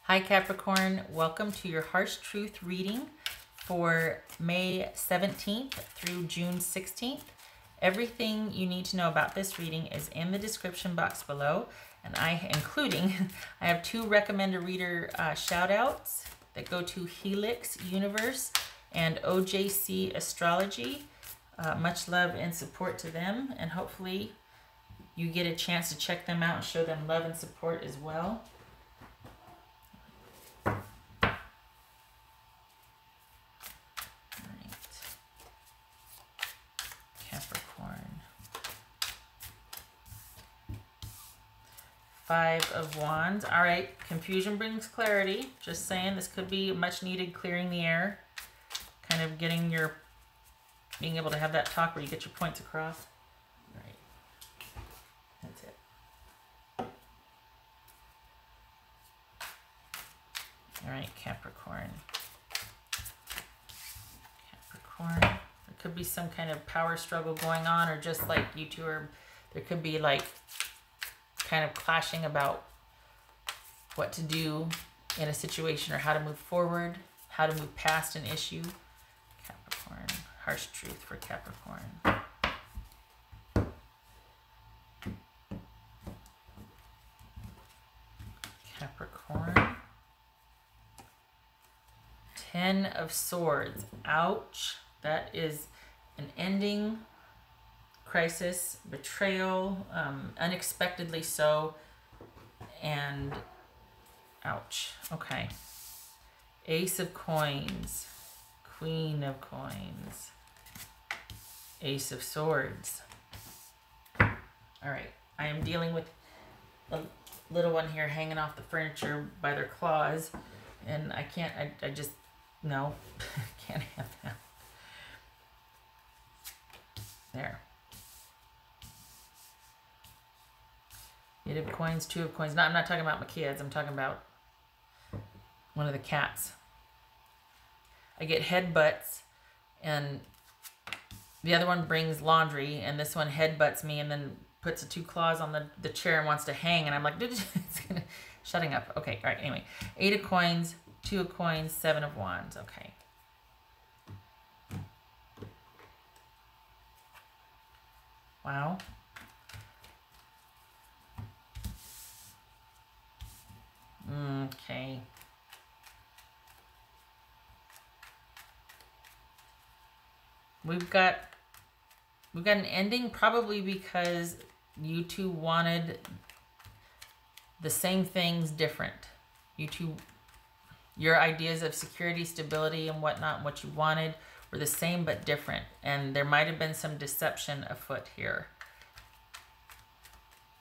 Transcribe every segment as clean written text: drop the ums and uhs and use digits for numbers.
Hi Capricorn, welcome to your Harsh Truth reading for May 17th through June 16th. Everything you need to know about this reading is in the description box below, and I have two recommended reader shout outs that go to Helix Universe and OJC Astrology. Much love and support to them, and hopefully you get a chance to check them out and show them love and support as well. Capricorn. 5 of Wands. All right, confusion brings clarity. Just saying, this could be much needed clearing the air. Kind of being able to have that talk where you get your points across. All right, that's it. All right, Capricorn. Capricorn. There could be some kind of power struggle going on, or just like you two are, there could be like kind of clashing about what to do in a situation or how to move forward, how to move past an issue. Capricorn, harsh truth for Capricorn. Capricorn. 10 of Swords. Ouch. That is an ending, crisis, betrayal, unexpectedly so, and ouch. Okay. Ace of Coins, Queen of Coins, Ace of Swords. All right. I am dealing with a little one here hanging off the furniture by their claws, and I can't, I just, no, can't have that. There. 8 of Coins, 2 of Coins. No, I'm not talking about my kids. I'm talking about one of the cats. I get headbutts, and the other one brings laundry, and this one headbutts me and then puts the 2 claws on the chair and wants to hang, and I'm like, shutting up. Okay, all right, anyway. 8 of Coins, 2 of Coins, 7 of Wands. Okay. Wow. Okay. We've got an ending, probably because you two wanted the same things different. You two, your ideas of security, stability, and whatnot, and what you wanted were the same but different, and there might have been some deception afoot here.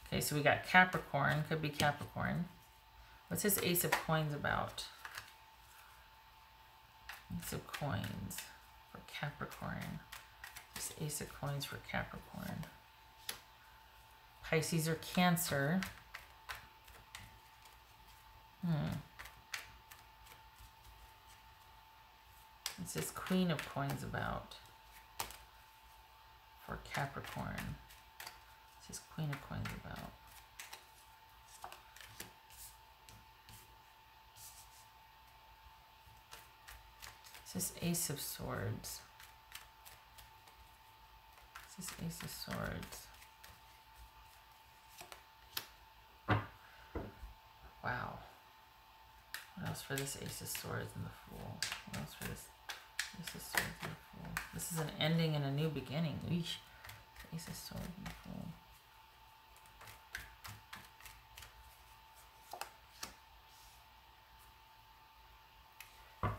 Okay, so we got Capricorn, could be Capricorn. What's this Ace of Coins about? Ace of Coins for Capricorn. This Ace of Coins for Capricorn. Pisces or Cancer. What's this Queen of Coins about for Capricorn? What's this Queen of Coins about? What's this Ace of Swords? What's this Ace of Swords? Wow. What else for this Ace of Swords and the Fool? What else for this Ace of Swords and the Fool? This is an ending and a new beginning. Eesh. Ace of Swords and the Fool.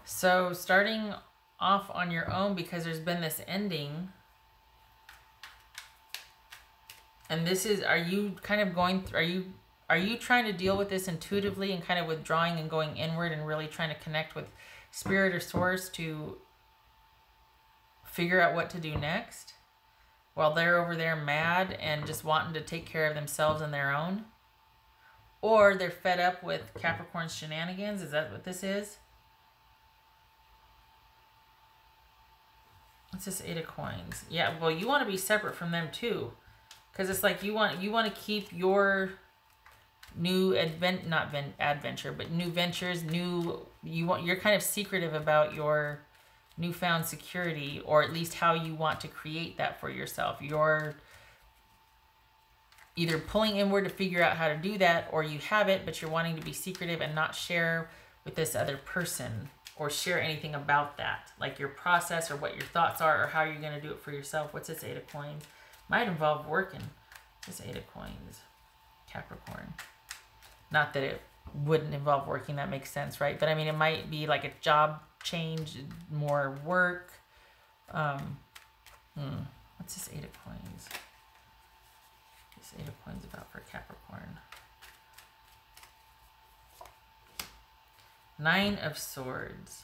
So starting off on your own, because there's been this ending, and this is, are you kind of going through, are you trying to deal with this intuitively and kind of withdrawing and going inward and really trying to connect with spirit or source to figure out what to do next, while they're over there mad and just wanting to take care of themselves and their own? Or they're fed up with Capricorn's shenanigans? Is that what this is? What's this 8 of Coins? Yeah, well, you want to be separate from them too, because it's like you want to keep your new adventure, but new ventures, you're kind of secretive about your newfound security, or at least how you want to create that for yourself. You're either pulling inward to figure out how to do that, or you have it, but you're wanting to be secretive and not share with this other person or share anything about that, like your process or what your thoughts are or how you're going to do it for yourself. What's this 8 of coins? Might involve working. This 8 of coins, Capricorn. Not that it wouldn't involve working, that makes sense, right? But I mean, it might be like a job change, more work. What's this 8 of coins? This 8 of coins about for Capricorn. 9 of swords.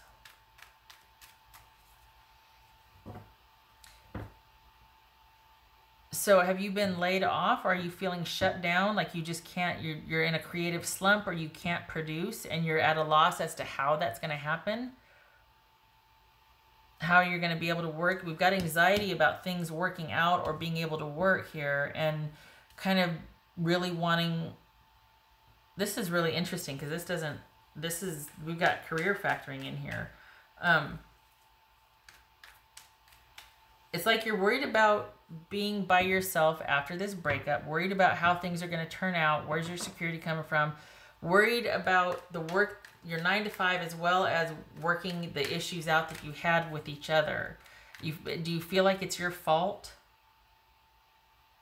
So have you been laid off? Are you feeling shut down? Like you just can't, you're in a creative slump, or you can't produce, and you're at a loss as to how that's going to happen? How you're going to be able to work? We've got anxiety about things working out or being able to work here, and kind of really wanting, this is really interesting because we've got career factoring in here. It's like you're worried about being by yourself after this breakup, worried about how things are going to turn out, where's your security coming from, worried about the work, your 9 to 5, as well as working the issues out that you had with each other. Do you feel like it's your fault?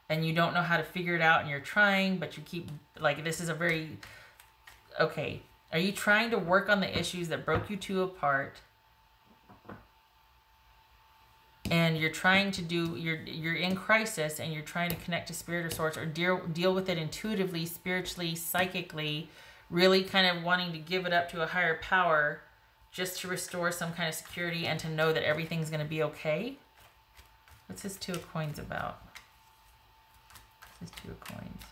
And you don't know how to figure it out, and you're trying, but you keep, like, this is a very, okay. Are you trying to work on the issues that broke you two apart? And you're trying to do, you're in crisis, and you're trying to connect to spirit of sorts, or deal with it intuitively, spiritually, psychically, really kind of wanting to give it up to a higher power just to restore some kind of security and to know that everything's going to be okay. What's this 2 of coins about? What's this 2 of coins?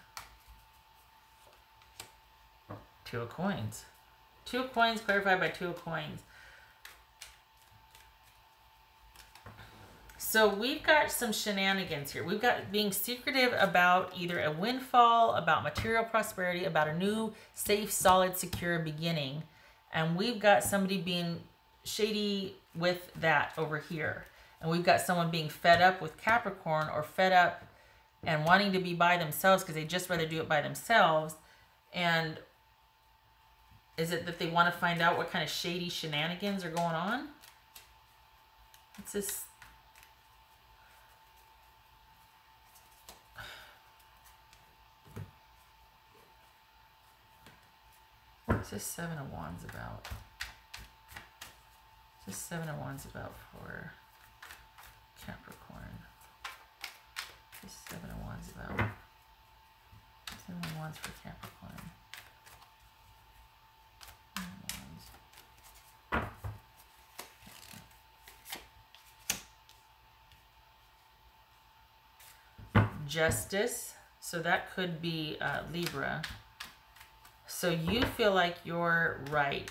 2 of coins. 2 of coins clarified by 2 of coins. So we've got some shenanigans here. We've got being secretive about either a windfall, about material prosperity, about a new, safe, solid, secure beginning. And we've got somebody being shady with that over here. And we've got someone being fed up with Capricorn, or fed up and wanting to be by themselves because they just rather do it by themselves. And is it that they want to find out what kind of shady shenanigans are going on? What's this? What's this 7 of Wands about? What's this 7 of Wands about for Capricorn? What's this 7 of Wands about? 7 of Wands for Capricorn. 7 of Wands. Justice. So that could be Libra. So you feel like you're right.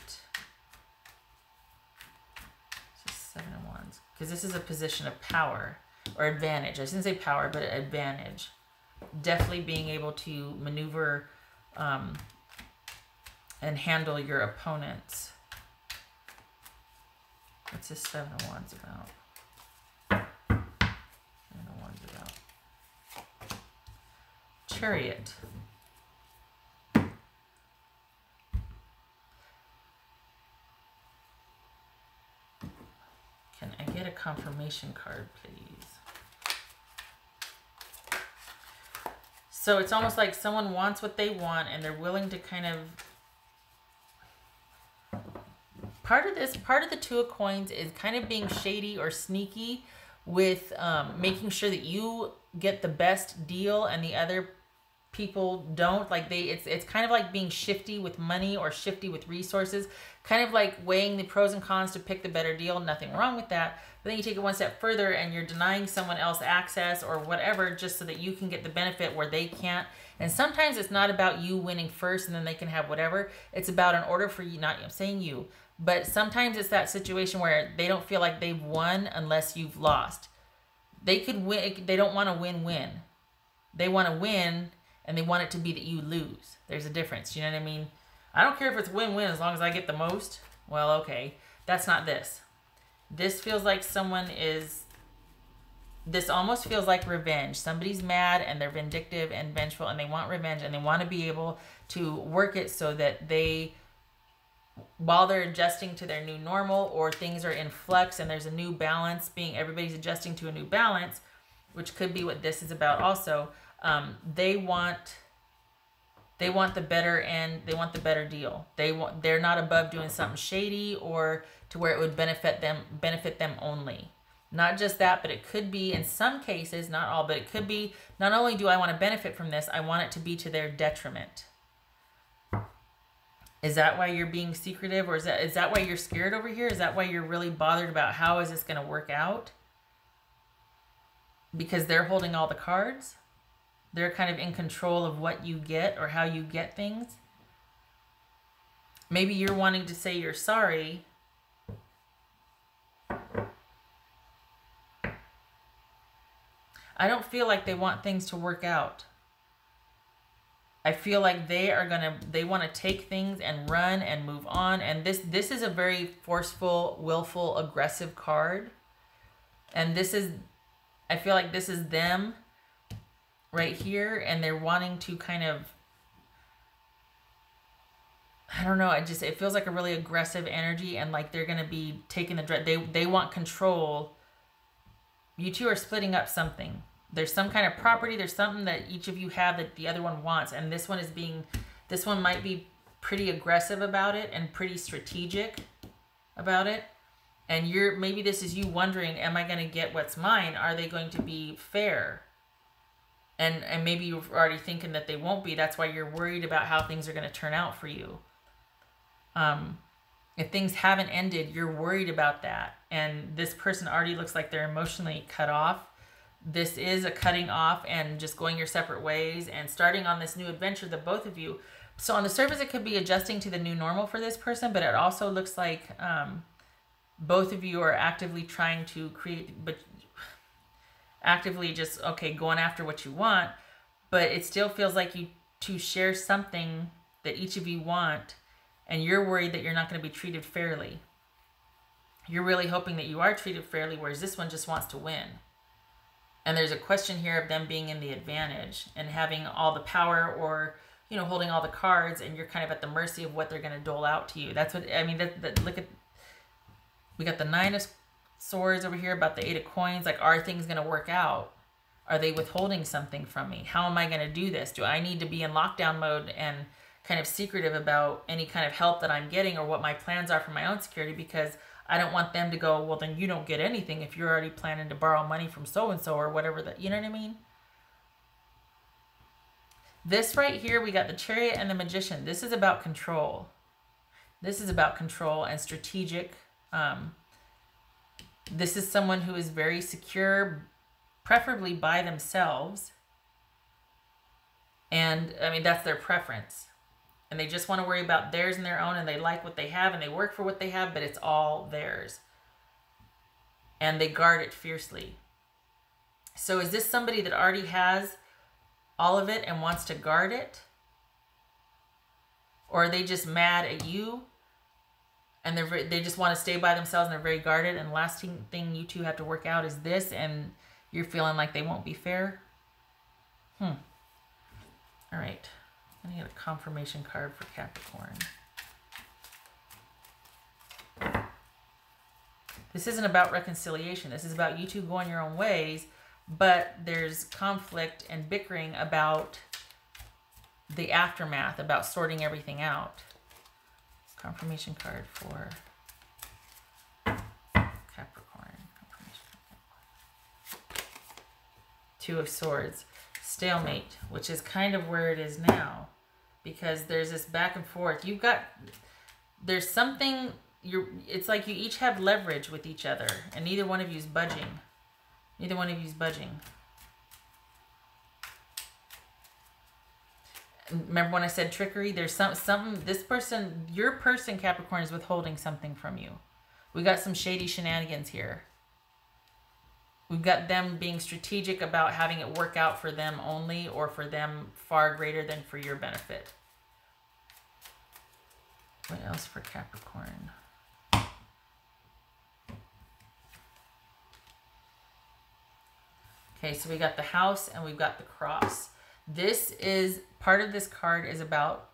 It's just 7 of Wands. Because this is a position of power or advantage. I shouldn't say power, but advantage. Definitely being able to maneuver and handle your opponents. What's this 7 of Wands about? 7 of Wands about. Chariot. Can I get a confirmation card, please? So it's almost like someone wants what they want, and they're willing to kind of... Part of the 2 of coins is kind of being shady or sneaky with making sure that you get the best deal and the other people don't. Like it's kind of like being shifty with money or shifty with resources, kind of like weighing the pros and cons to pick the better deal. Nothing wrong with that. But then you take it one step further and you're denying someone else access or whatever just so that you can get the benefit where they can't. And sometimes it's not about you winning first and then they can have whatever. It's about in order for you, not I'm saying you, but sometimes it's that situation where they don't feel like they've won unless you've lost. They could win. They don't want to win-win. They want to win, and they want it to be that you lose. There's a difference. You know what I mean? I don't care if it's win-win as long as I get the most. Well, okay. That's not this. This feels like this almost feels like revenge. Somebody's mad and they're vindictive and vengeful and they want revenge and they want to be able to work it so that they, while they're adjusting to their new normal or things are in flux and there's a new balance everybody's adjusting to a new balance, which could be what this is about also. They want the better end. They want the better deal. They're not above doing something shady or to where it would benefit them only. Not just that, but it could be in some cases, not all, but it could be not only do I want to benefit from this, I want it to be to their detriment. Is that why you're being secretive, or is that why you're scared over here? Is that why you're really bothered about how is this going to work out? Because they're holding all the cards? They're kind of in control of what you get or how you get things? Maybe you're wanting to say you're sorry. I don't feel like they want things to work out. I feel like they want to take things and run and move on. And this is a very forceful, willful, aggressive card. And I feel like this is them right here. And they're wanting to kind of, I don't know. It feels like a really aggressive energy and like they're going to be taking they want control. You two are splitting up something. There's some kind of property. There's something that each of you have that the other one wants. And this one might be pretty aggressive about it and pretty strategic about it. And maybe this is you wondering, am I going to get what's mine? Are they going to be fair? And maybe you're already thinking that they won't be. That's why you're worried about how things are going to turn out for you. If things haven't ended, you're worried about that. And this person already looks like they're emotionally cut off. This is a cutting off and just going your separate ways and starting on this new adventure, the both of you. So on the surface, it could be adjusting to the new normal for this person, but it also looks like both of you are actively trying to create, but actively just, okay, going after what you want. But it still feels like you two share something that each of you want, and you're worried that you're not going to be treated fairly. You're really hoping that you are treated fairly, whereas this one just wants to win. And there's a question here of them being in the advantage and having all the power or, holding all the cards, and you're kind of at the mercy of what they're going to dole out to you. That's what, I mean, look at, we got the 9 of Swords over here about the 8 of Coins. Like, are things going to work out? Are they withholding something from me? How am I going to do this? Do I need to be in lockdown mode and kind of secretive about any kind of help that I'm getting or what my plans are for my own security? Because I don't want them to go, well, then you don't get anything if you're already planning to borrow money from so-and-so or whatever that, you know what I mean? This right here, we got the Chariot and the Magician. This is about control. This is about control and strategic. This is someone who is very secure, preferably by themselves. And, I mean, that's their preference. And they just want to worry about theirs and their own, and they like what they have, and they work for what they have, but it's all theirs. And they guard it fiercely. So is this somebody that already has all of it and wants to guard it? Or are they just mad at you, and they just want to stay by themselves, and they're very guarded, and the last thing you two have to work out is this, and you're feeling like they won't be fair? All right. I need a confirmation card for Capricorn. This isn't about reconciliation. This is about you two going your own ways, but there's conflict and bickering about the aftermath, about sorting everything out. Confirmation card for Capricorn. 2 of Swords. Stalemate, which is kind of where it is now, because there's this back and forth. There's something, it's like you each have leverage with each other, and neither one of you is budging. Neither one of you is budging. Remember when I said trickery? There's something, your person, Capricorn, is withholding something from you. We got some shady shenanigans here. We've got them being strategic about having it work out for them only, or for them far greater than for your benefit. What else for Capricorn? Okay, so we got the house and we've got the cross. This is, part of this card is about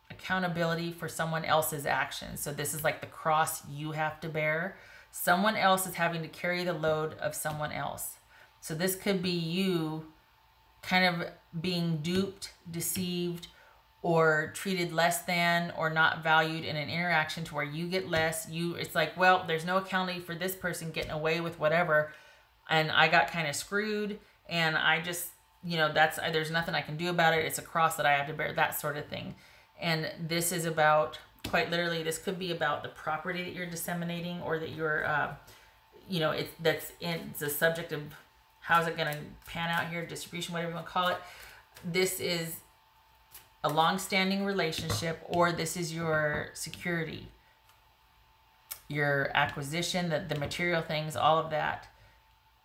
accountability for someone else's actions. So this is like the cross you have to bear. Someone else is having to carry the load of someone else. So this could be you kind of being duped, deceived, or treated less than, or not valued in an interaction to where you get less. It's like, well, there's no accounting for this person getting away with whatever, and I got kind of screwed, and I just, there's nothing I can do about it. It's a cross that I have to bear, that sort of thing. And this is about, quite literally, this could be about the property that you're disseminating, or that you're, it's a subject of how's it going to pan out here, distribution, whatever you want to call it. This is a long-standing relationship, or this is your security, your acquisition, the material things, all of that.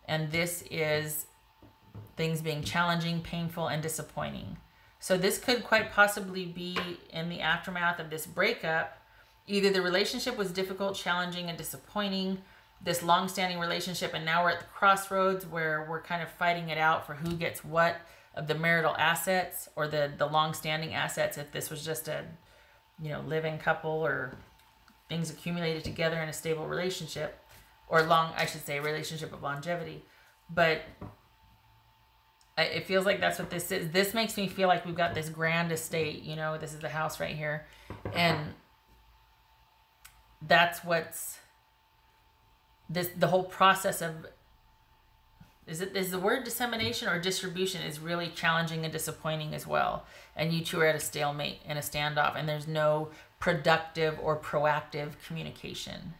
And this is things being challenging, painful, and disappointing. So this could quite possibly be in the aftermath of this breakup. Either the relationship was difficult, challenging, and disappointing, this long-standing relationship, and now we're at the crossroads where we're kind of fighting it out for who gets what of the marital assets, or the long-standing assets, if this was just a, live-in couple, or things accumulated together in a stable relationship, or relationship of longevity. But it feels like that's what this is. This makes me feel like we've got this grand estate, this is the house right here. And that's what's the whole process of, is the word dissemination or distribution is really challenging and disappointing as well. And you two are at a stalemate and a standoff, and there's no productive or proactive communication.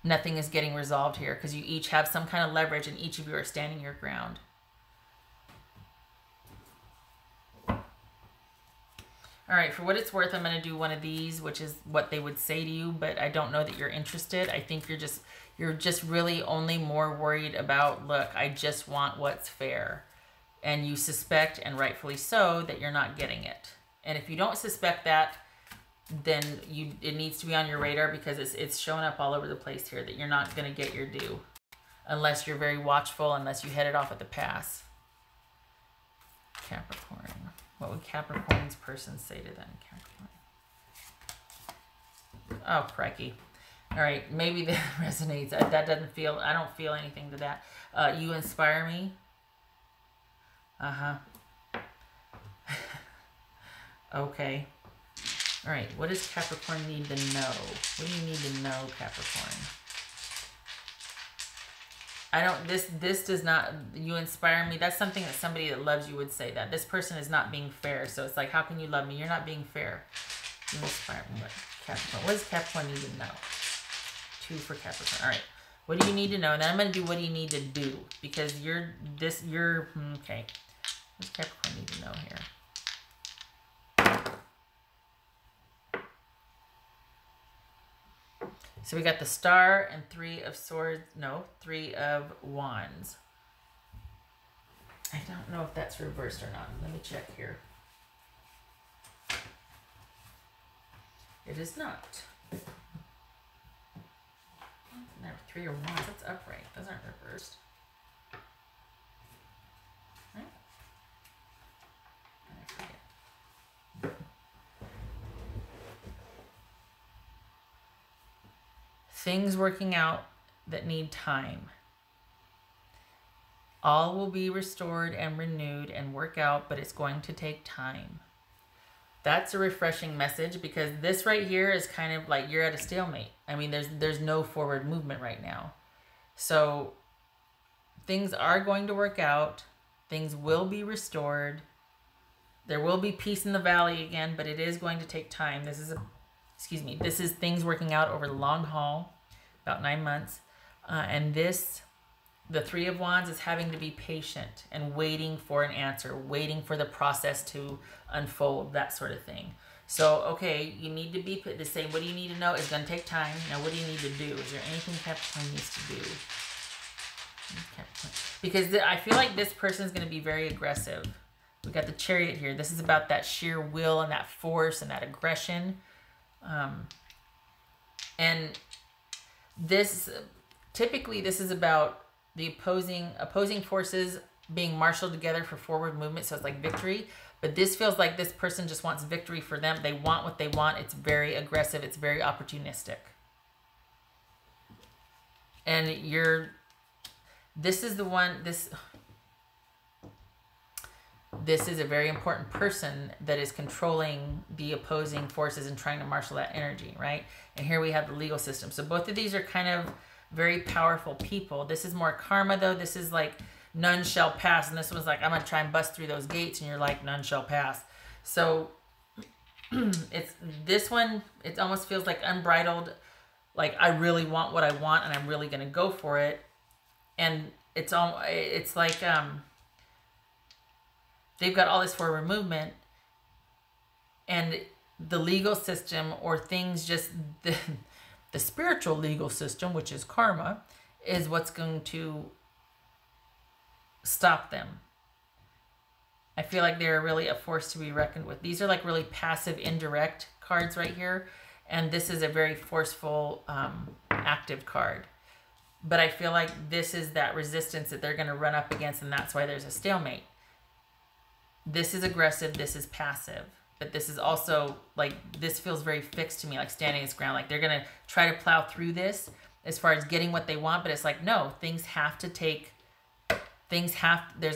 Nothing is getting resolved here because you each have some kind of leverage and each of you are standing your ground. All right, for what it's worth, I'm going to do one of these, which is what they would say to you, but I don't know that you're interested. I think you're just really only more worried about, look, I just want what's fair. And you suspect, and rightfully so, that you're not getting it. And if you don't suspect that, then it needs to be on your radar, because it's showing up all over the place here that you're not going to get your due unless you're very watchful, unless you head it off at the pass. Capricorn. What would Capricorn's person say to them? Capricorn. Oh, crikey. All right, maybe that resonates. That doesn't feel, I don't feel anything to that. You inspire me. Okay. All right, what does Capricorn need to know? What do you need to know, Capricorn? This does not, you inspire me. That's something that somebody that loves you would say that. This person is not being fair. So it's like, how can you love me? You're not being fair. You inspire me. Capricorn. What does Capricorn need to know? 2 for Capricorn. All right. What do you need to know? And then I'm going to do what do you need to do, because okay. What does Capricorn need to know here? So we got the Star and 3 of Swords. No, 3 of Wands. I don't know if that's reversed or not. Let me check here. It is not. No, 3 of Wands. That's upright. Those aren't reversed. Right? I forget. Things working out that need time. All will be restored and renewed and work out, but it's going to take time. That's a refreshing message, because this right here is kind of like you're at a stalemate. I mean, there's no forward movement right now. So things are going to work out. Things will be restored. There will be peace in the valley again, but it is going to take time. This is things working out over the long haul, about 9 months. And the 3 of Wands is having to be patient and waiting for an answer, waiting for the process to unfold, that sort of thing. So, okay, you need to be the same. What do you need to know? It's going to take time. Now, what do you need to do? Is there anything Capricorn needs to do? Because I feel like this person is going to be very aggressive. We got the Chariot here. This is about that sheer will and that force and that aggression. And this, typically this is about the opposing forces being marshaled together for forward movement. So it's like victory. But this feels like this person just wants victory for them. They want what they want. It's very aggressive. It's very opportunistic. And this is the one, this is a very important person that is controlling the opposing forces and trying to marshal that energy, right? And here we have the legal system. So both of these are kind of very powerful people. This is more karma, though. This is like none shall pass. And this was like, I'm going to try and bust through those gates. And you're like, none shall pass. So it's this one, it almost feels like unbridled. Like, I really want what I want and I'm really going to go for it. And it's like they've got all this forward movement, and the legal system, or things, just the spiritual legal system, which is karma, is what's going to stop them. I feel like they're really a force to be reckoned with. These are like really passive, indirect cards right here, and this is a very forceful, active card. But I feel like this is that resistance that they're going to run up against, and that's why there's a stalemate. This is aggressive, this is passive. But this is also, like, this feels very fixed to me, like standing its ground. Like, they're going to try to plow through this as far as getting what they want, but it's like, no, there's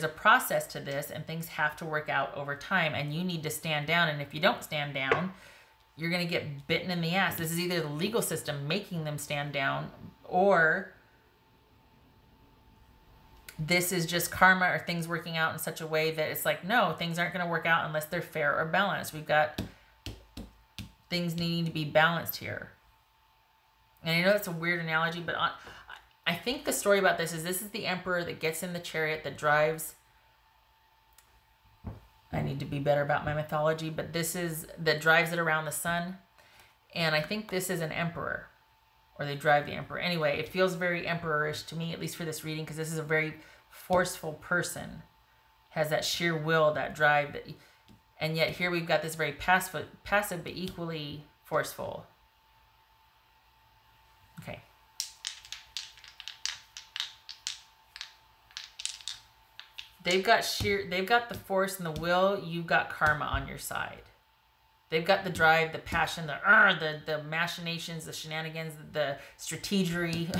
a process to this, and things have to work out over time, and you need to stand down. And if you don't stand down, you're going to get bitten in the ass. This is either the legal system making them stand down, or this is just karma, or things working out in such a way that it's like, no, things aren't going to work out unless they're fair or balanced. We've got things needing to be balanced here. And I know that's a weird analogy, but I think the story about this is the emperor that gets in the chariot that drives. I need to be better about my mythology, but that drives it around the sun. And I think this is an emperor. Or they drive the emperor. Anyway, it feels very emperorish to me, at least for this reading, because this is a very forceful person. Has that sheer will, that drive. And yet here we've got this very passive but equally forceful. Okay. They've got the force and the will. You've got karma on your side. They've got the drive, the passion, the machinations, the shenanigans, the strategery,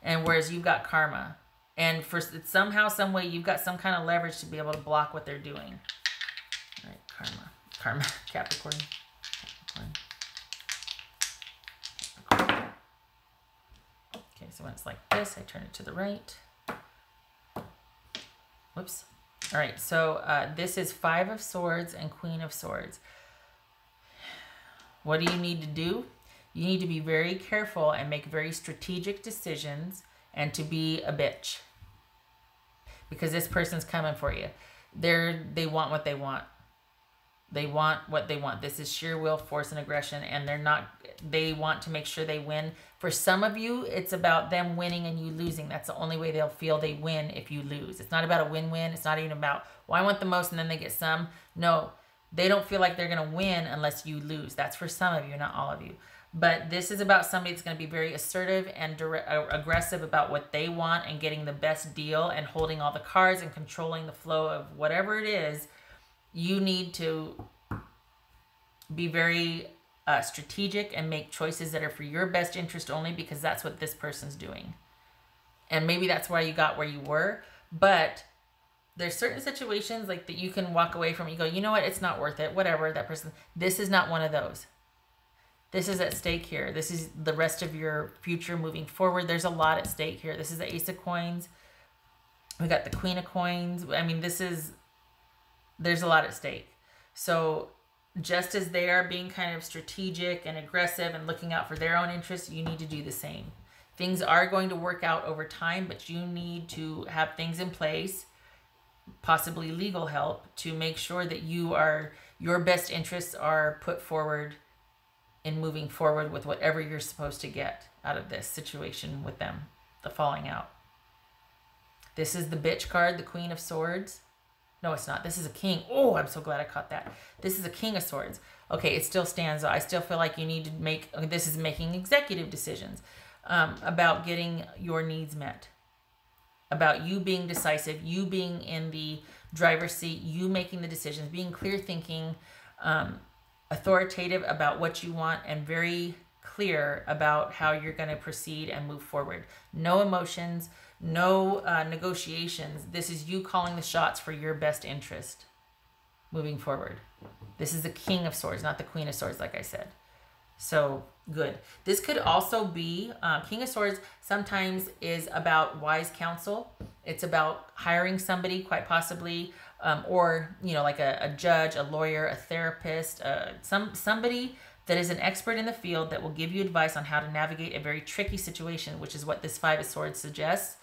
and whereas you've got karma. And for somehow, some way, you've got some kind of leverage to be able to block what they're doing. All right, karma, Capricorn. Okay, so when it's like this, I turn it to the right. Whoops. All right, so this is 5 of Swords and Queen of Swords. What do you need to do? You need to be very careful and make very strategic decisions, and to be a bitch. Because this person's coming for you. They want what they want. They want what they want. This is sheer will, force, and aggression, and they want to make sure they win. For some of you, it's about them winning and you losing. That's the only way they'll feel they win, if you lose. It's not about a win-win. It's not even about, well, I want the most and then they get some. No. They don't feel like they're going to win unless you lose. That's for some of you, not all of you. But this is about somebody that's going to be very assertive and aggressive about what they want, and getting the best deal, and holding all the cards and controlling the flow of whatever it is. You need to be very strategic and make choices that are for your best interest only, because that's what this person's doing. And maybe that's why you got where you were, but there's certain situations like that you can walk away from. You go, you know what? It's not worth it. Whatever, that person. This is not one of those. This is at stake here. This is the rest of your future moving forward. There's a lot at stake here. This is the Ace of Coins. We got the Queen of Coins. I mean, there's a lot at stake. So just as they are being kind of strategic and aggressive and looking out for their own interests, you need to do the same. Things are going to work out over time, but you need to have things in place, possibly legal help, to make sure that your best interests are put forward in moving forward with whatever you're supposed to get out of this situation with them, the falling out. This is the bitch card, the Queen of Swords. No, it's not. This is a king. Oh, I'm so glad I caught that. This is a King of Swords. Okay, it still stands. I still feel like you need to make, this is making executive decisions about getting your needs met. About you being decisive, you being in the driver's seat, you making the decisions, being clear thinking, authoritative about what you want, and very clear about how you're going to proceed and move forward. No emotions, no negotiations. This is you calling the shots for your best interest moving forward. This is the King of Swords, not the Queen of Swords, like I said. So good. This could also be, King of Swords sometimes is about wise counsel. It's about hiring somebody, quite possibly, or, you know, like a judge, a lawyer, a therapist, somebody that is an expert in the field that will give you advice on how to navigate a very tricky situation, which is what this Five of Swords suggests,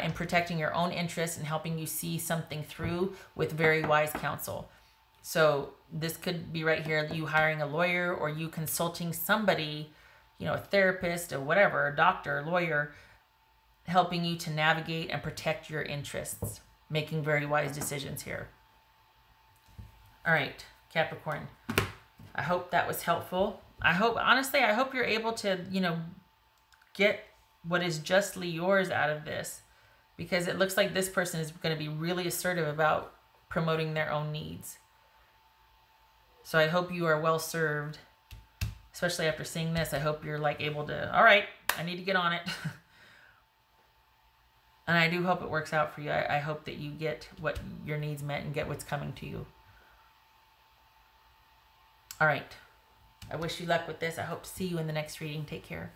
in protecting your own interests and helping you see something through with very wise counsel. So this could be right here, you hiring a lawyer or you consulting somebody, you know, a therapist or whatever, a doctor, lawyer, helping you to navigate and protect your interests, making very wise decisions here. All right, Capricorn. I hope that was helpful. Honestly, I hope you're able to, you know, get what is justly yours out of this, because it looks like this person is going to be really assertive about promoting their own needs. So I hope you are well served, especially after seeing this. I hope you're like able to, all right, I need to get on it. And I do hope it works out for you. I hope that you get what your needs met and get what's coming to you. All right. I wish you luck with this. I hope to see you in the next reading. Take care.